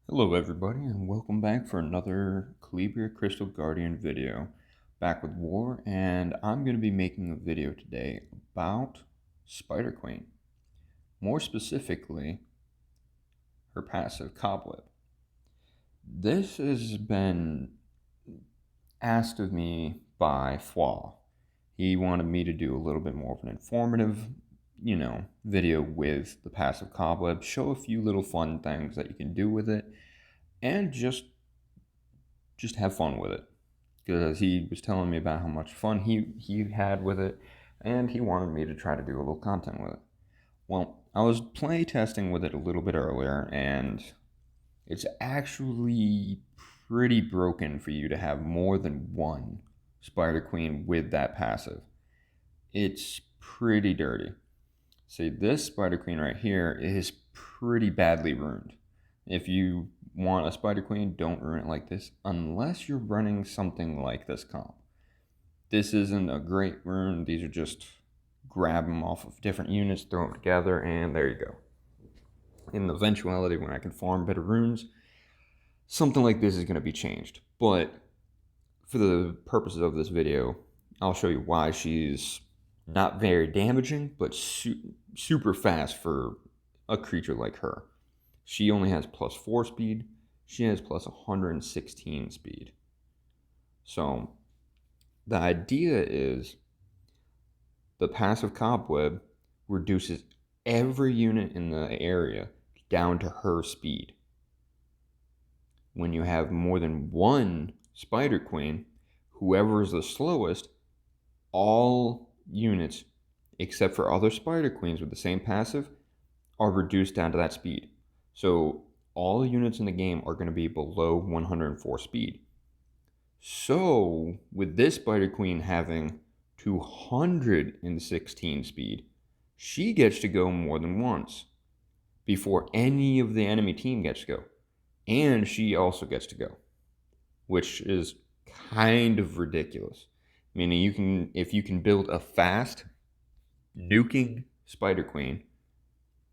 Hello everybody and welcome back for another Calibria Crystal Guardian video. Back with War, and I'm going to be making a video today about Spider Queen. More specifically, her passive Cobweb. This has been asked of me by theFwa. He wanted me to do a little bit more of an informative, video with the passive Cobweb, show a few little fun things that you can do with it, and just have fun with it, because he was telling me about how much fun he had with it, and he wanted me to try to do a little content with it. Well, I was play testing with it a little bit earlier, and it's actually pretty broken for you to have more than one Spider Queen with that passive. It's pretty dirty. See, this Spider Queen right here is pretty badly ruined. If you want a Spider Queen, don't ruin it like this unless you're running something like this comp. This isn't a great rune. These are just grab them off of different units, throw them together, and there you go. In the eventuality when I can farm better runes, something like this is going to be changed. But for the purposes of this video, I'll show you why she's not very damaging, but super fast for a creature like her. She only has +4 speed. She has +116 speed. So the idea is the passive Cobweb reduces every unit in the area down to her speed. When you have more than one Spider Queen, whoever is the slowest, all units except for other Spider Queens with the same passive are reduced down to that speed. So all units in the game are going to be below 104 speed. So with this Spider Queen having 216 speed, she gets to go more than once before any of the enemy team gets to go. And she also gets to go, which is kind of ridiculous. Meaning if you can build a fast nuking Spider Queen,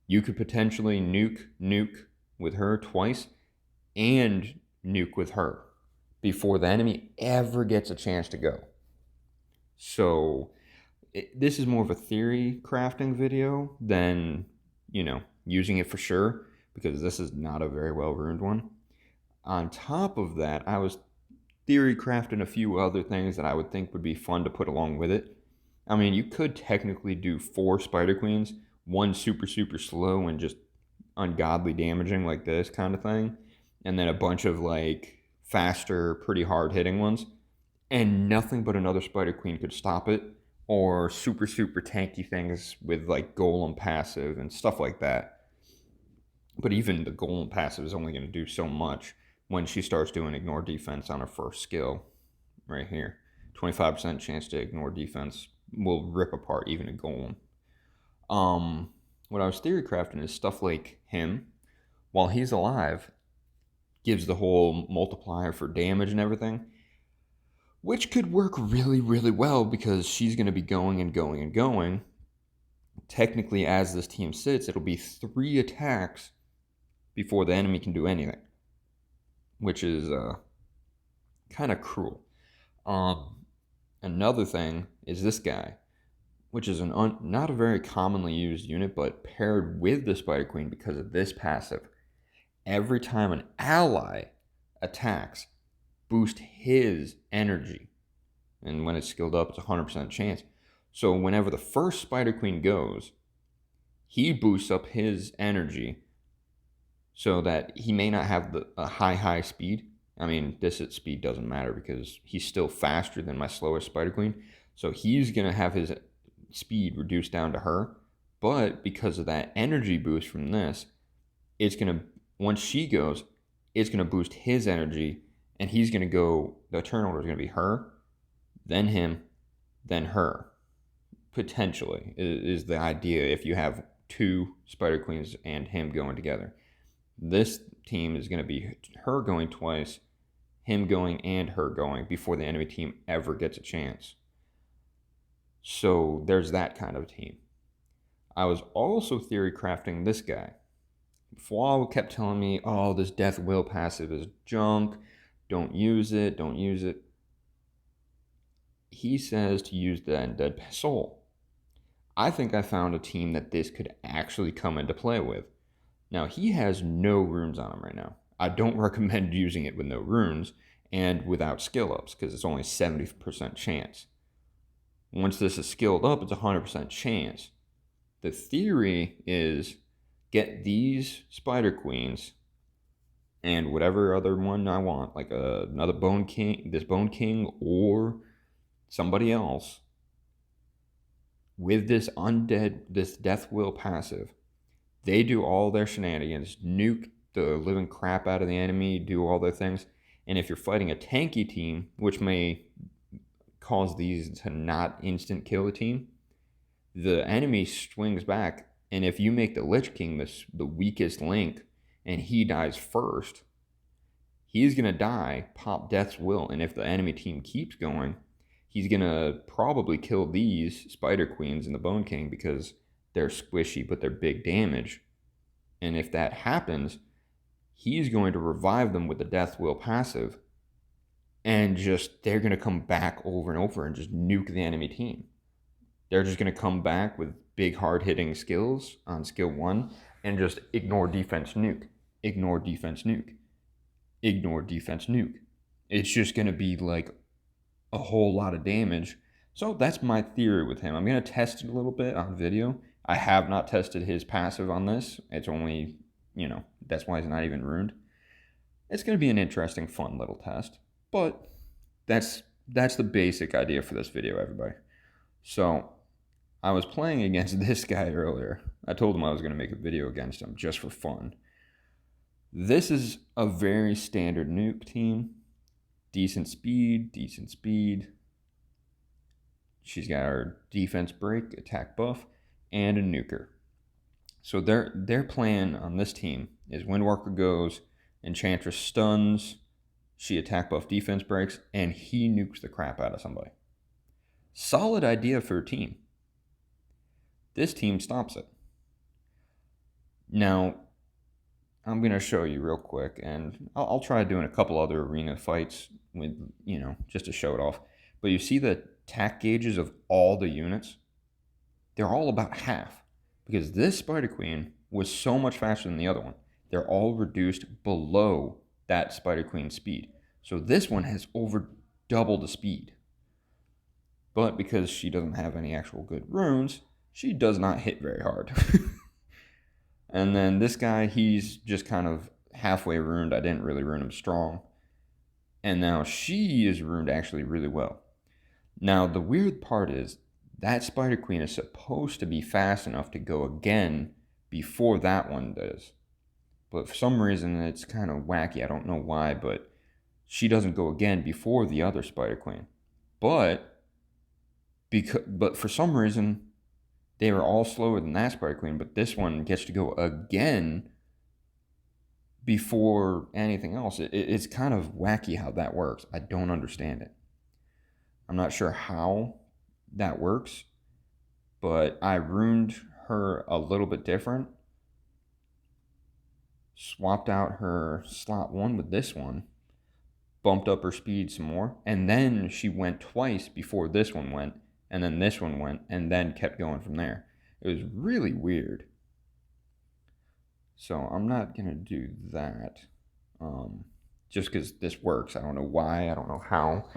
you could potentially nuke with her twice and nuke with her before the enemy ever gets a chance to go. So this is more of a theory crafting video than, using it for sure, because this is not a very well ruined one. On top of that, I was theory crafting a few other things that I would think would be fun to put along with it. I mean, you could technically do 4 Spider Queens, one super slow and just ungodly damaging like this kind of thing, and then a bunch of like faster, pretty hard hitting ones, and nothing but another Spider Queen could stop it, or super tanky things with like Golem passive and stuff like that. But even the Golem passive is only going to do so much when she starts doing ignore defense on her first skill right here. 25% chance to ignore defense will rip apart even a Golem. What I was theory crafting is stuff like him, while he's alive, gives the whole multiplier for damage and everything, which could work really well because she's going to be going and going and going. Technically, as this team sits, it'll be 3 attacks before the enemy can do anything, which is kind of cruel. Another thing is this guy, which is not a very commonly used unit, but paired with the Spider Queen because of this passive. Every time an ally attacks, boost his energy. And when it's skilled up, it's a 100% chance. So whenever the first Spider Queen goes, he boosts up his energy so that he may not have a high speed. I mean, this at speed doesn't matter because he's still faster than my slowest Spider Queen. So he's going to have his speed reduced down to her. But because of that energy boost from this, it's going to, once she goes, it's going to boost his energy, and he's going to go, the turn order is going to be her, then him, then her. Potentially is the idea if you have 2 Spider Queens and him going together. This team is going to be her going twice, him going and her going before the enemy team ever gets a chance. So there's that kind of team. I was also theory crafting this guy, theFwa kept telling me, oh, this Death Will passive is junk. Don't use it. Don't use it. He says to use the Undead Soul. I think I found a team that this could actually come into play with. Now, he has no runes on him right now. I don't recommend using it with no runes and without skill ups because it's only 70% chance. Once this is skilled up, it's 100% chance. The theory is get these Spider Queens and whatever other one I want, like another Bone King, this Bone King, or somebody else, with this Undead, this Death Will passive. They do all their shenanigans, nuke the living crap out of the enemy, do all their things. And if you're fighting a tanky team, which may cause these to not instant kill the team, the enemy swings back. And if you make the Lich King the weakest link and he dies first, he's going to die, pop Death's Will. And if the enemy team keeps going, he's going to probably kill these Spider Queens and the Bone King because they're squishy, but they're big damage. And if that happens, he's going to revive them with the Death Will passive. And they're going to come back over and over and just nuke the enemy team. They're just going to come back with big hard-hitting skills on skill 1 and just ignore defense nuke, ignore defense nuke, ignore defense nuke. It's just going to be like a whole lot of damage. So that's my theory with him. I'm going to test it a little bit on video. I have not tested his passive on this. It's only, that's why it's not even ruined. It's going to be an interesting, fun little test. But that's the basic idea for this video, everybody. So I was playing against this guy earlier. I told him I was going to make a video against him just for fun. This is a very standard nuke team. Decent speed. She's got her defense break, attack buff, and a nuker. So their plan on this team is Windwalker goes, Enchantress stuns, she attack buff defense breaks, and he nukes the crap out of somebody. Solid idea for a team. This team stops it. Now, I'm going to show you real quick, and I'll try doing a couple other arena fights with, just to show it off. But you see the attack gauges of all the units? They're all about half, because this Spider Queen was so much faster than the other one. They're all reduced below that Spider Queen speed. So this one has over double the speed. But because she doesn't have any actual good runes, she does not hit very hard. And then this guy, he's just kind of halfway ruined. I didn't really ruin him strong. And now she is ruined actually really well. Now the weird part is that Spider Queen is supposed to be fast enough to go again before that one does. But for some reason it's kind of wacky. I don't know why, but she doesn't go again before the other Spider Queen. But for some reason they were all slower than that Spider Queen, but this one gets to go again before anything else. It's kind of wacky how that works. I don't understand it. I'm not sure how that works, but I ruined her a little bit different. Swapped out her slot 1 with this one, bumped up her speed some more, and then she went twice before this one went, and then this one went, and then kept going from there. It was really weird. So I'm not going to do that, just because this works. I don't know why. I don't know how.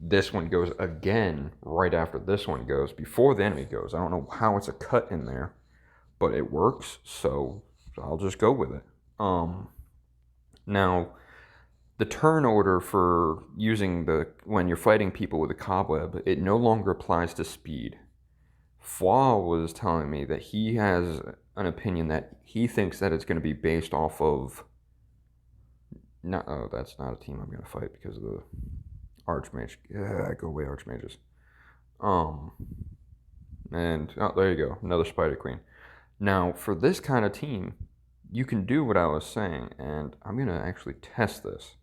This one goes again right after this one goes, before the enemy goes. I don't know how it's a cut in there, but it works, so I'll just go with it. Now, the turn order for using when you're fighting people with a cobweb, it no longer applies to speed. theFwa was telling me that he has an opinion that he thinks that it's going to be based off of... that's not a team I'm going to fight because of the Archmage. Yeah, go away, Archmages. And there you go, another Spider Queen. Now, for this kind of team, you can do what I was saying, and I'm going to actually test this.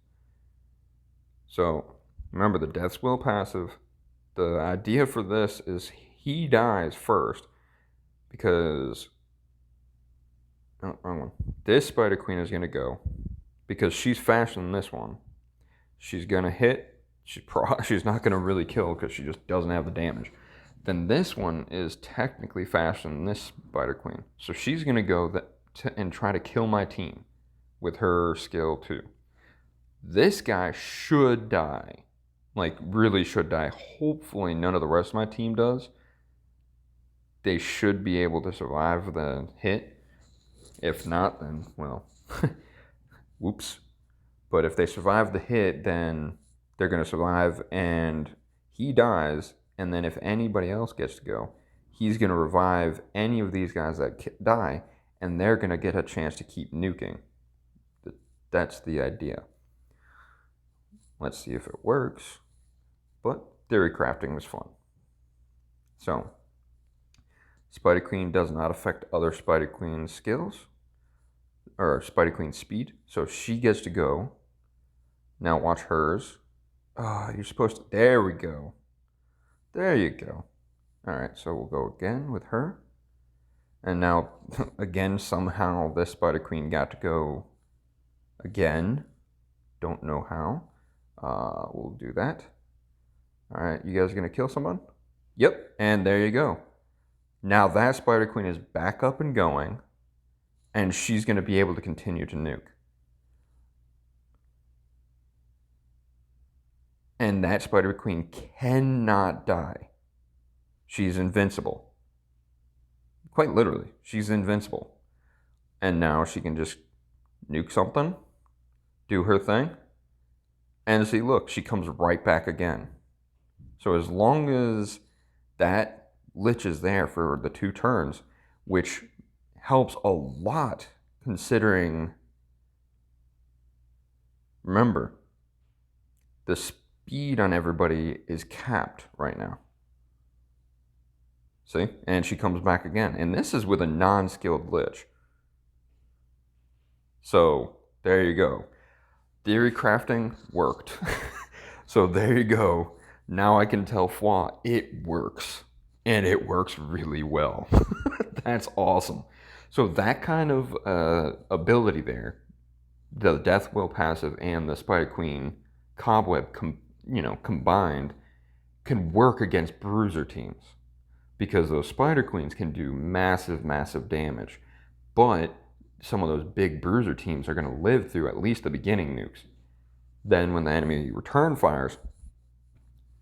So, remember the Death's Will passive. The idea for this is he dies first, because Oh, wrong one. This Spider Queen is going to go, because she's faster than this one. She's going to hit. She's not going to really kill because she just doesn't have the damage. Then this one is technically faster than this Spider Queen. So she's going to go and try to kill my team with her skill too. This guy should die. Like, really should die. Hopefully none of the rest of my team does. They should be able to survive the hit. If not, then, well, whoops. But if they survive the hit, then they're going to survive, and he dies. And then if anybody else gets to go, he's going to revive any of these guys that die, and they're going to get a chance to keep nuking. That's the idea. Let's see if it works. But theory crafting was fun. So, Spider Queen does not affect other Spider Queen skills, or Spider Queen speed. So she gets to go. Now watch hers. You're supposed to, there we go. There you go. All right, so we'll go again with her. And now, again, somehow this Spider Queen got to go again. Don't know how. We'll do that. All right, you guys gonna kill someone? Yep, and there you go. Now that Spider Queen is back up and going, and she's gonna be able to continue to nuke. And that Spider Queen cannot die. She's invincible. Quite literally, she's invincible. And now she can just nuke something, do her thing, and see, look, she comes right back again. So as long as that lich is there for the 2 turns, which helps a lot considering, remember, the speed on everybody is capped right now. See? And she comes back again. And this is with a non-skilled lich. So, there you go. Theory crafting worked. So there you go. Now I can tell theFwa it works. And it works really well. That's awesome. So that kind of ability there, the Death Will passive and the Spider Queen Cobweb combined, can work against bruiser teams. Because those Spider Queens can do massive, massive damage. But some of those big bruiser teams are going to live through at least the beginning nukes. Then when the enemy return fires,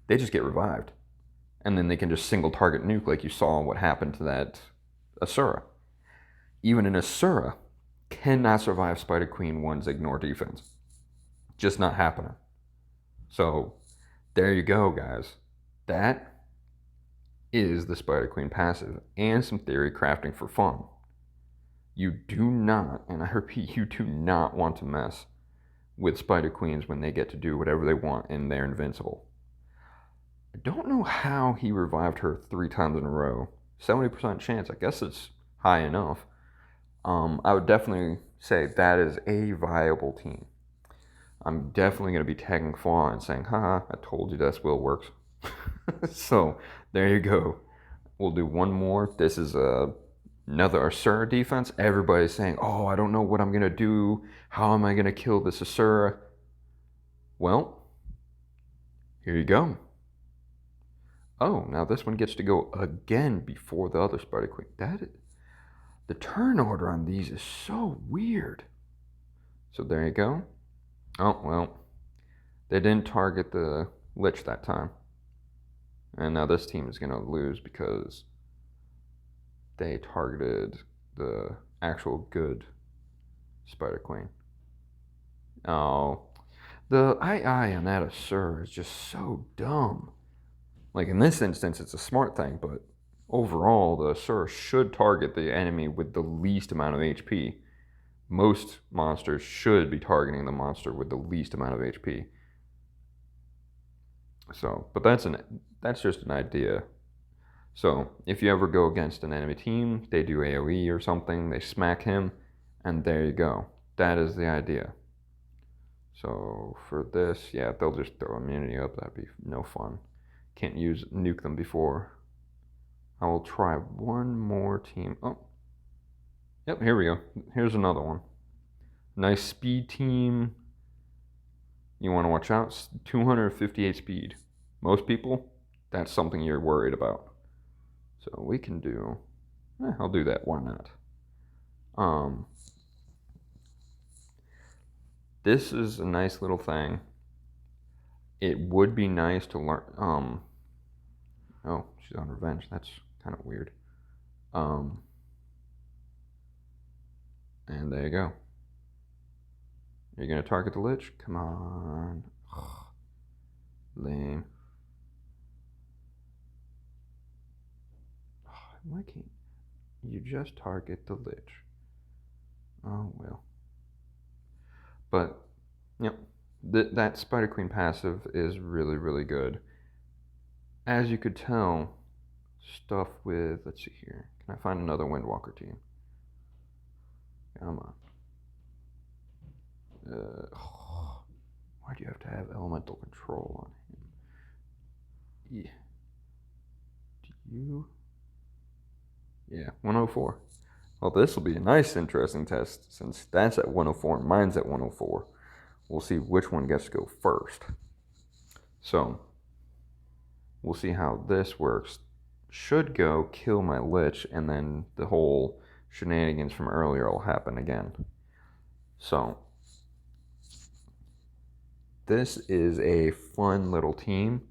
they just get revived. And then they can just single target nuke, like you saw what happened to that Asura. Even an Asura cannot survive Spider Queen 1's ignore defense. Just not happening. So there you go, guys. That is the Spider Queen passive and some theory crafting for fun. You do not, and I repeat, you do not want to mess with Spider Queens when they get to do whatever they want and they're invincible. I don't know how he revived her 3 times in a row. 70% chance, I guess it's high enough. I would definitely say that is a viable team. I'm definitely going to be tagging theFwa and saying, haha, I told you that will works. So, there you go. We'll do one more. This is another Asura defense. Everybody's saying, oh, I don't know what I'm going to do. How am I going to kill this Asura? Well, here you go. Oh, now this one gets to go again before the other Spider Queen. The turn order on these is so weird. So there you go. Oh, well, they didn't target the lich that time. And now this team is going to lose because they targeted the actual good Spider Queen. Oh, the II on that Asura is just so dumb. Like in this instance, it's a smart thing, but overall, the Asura should target the enemy with the least amount of HP. Most monsters should be targeting the monster with the least amount of HP. So, but that's just an idea. So, if you ever go against an enemy team, they do AoE or something, they smack him, and there you go. That is the idea. So, for this, yeah, they'll just throw immunity up. That'd be no fun. Can't nuke them before. I will try one more team. Oh, Yep, here we go. Here's another one. Nice speed team. You want to watch out. 258 speed. Most people, that's something you're worried about. So we can do... I'll do that. Why not? This is a nice little thing. It would be nice to learn... Oh, she's on revenge. That's kind of weird. And there you go. Are you going to target the lich? Come on. Ugh. Lame. Why can't you just target the lich? Oh, well. But, yep. That Spider Queen passive is really, really good. As you could tell, stuff with... Let's see here. Can I find another Windwalker team? Come on. Why do you have to have elemental control on him? Yeah. Do you? Yeah, 104. Well, this will be a nice, interesting test since that's at 104 and mine's at 104. We'll see which one gets to go first. So, we'll see how this works. Should go kill my lich, and then the whole shenanigans from earlier will happen again. So, this is a fun little team,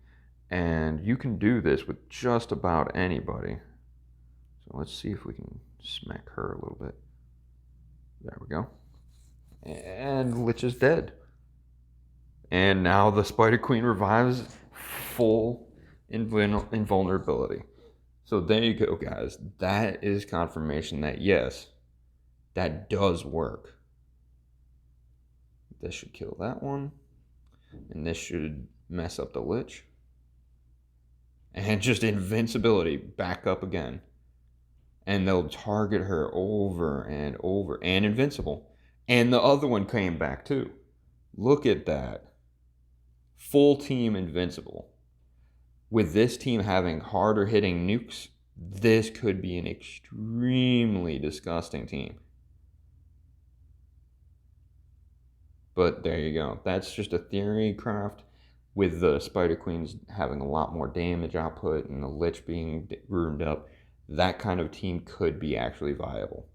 and you can do this with just about anybody. So let's see if we can smack her a little bit. There we go. And Lich is dead. And now the Spider Queen revives full invulnerability. So there you go, guys. That is confirmation that yes, that does work. This should kill that one. And this should mess up the Lich. And just invincibility back up again. And they'll target her over and over. And invincible. And the other one came back too. Look at that. Full team invincible. With this team having harder hitting nukes, this could be an extremely disgusting team. But there you go. That's just a theory craft. With the Spider Queens having a lot more damage output and the Lich being ruined up, that kind of team could be actually viable.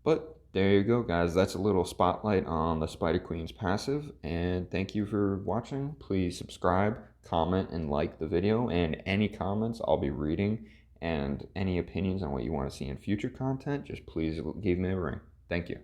But there you go, guys. That's a little spotlight on the Spider Queen's passive. And thank you for watching. Please subscribe, comment, and like the video. And any comments I'll be reading. And any opinions on what you want to see in future content, just please give me a ring. Thank you.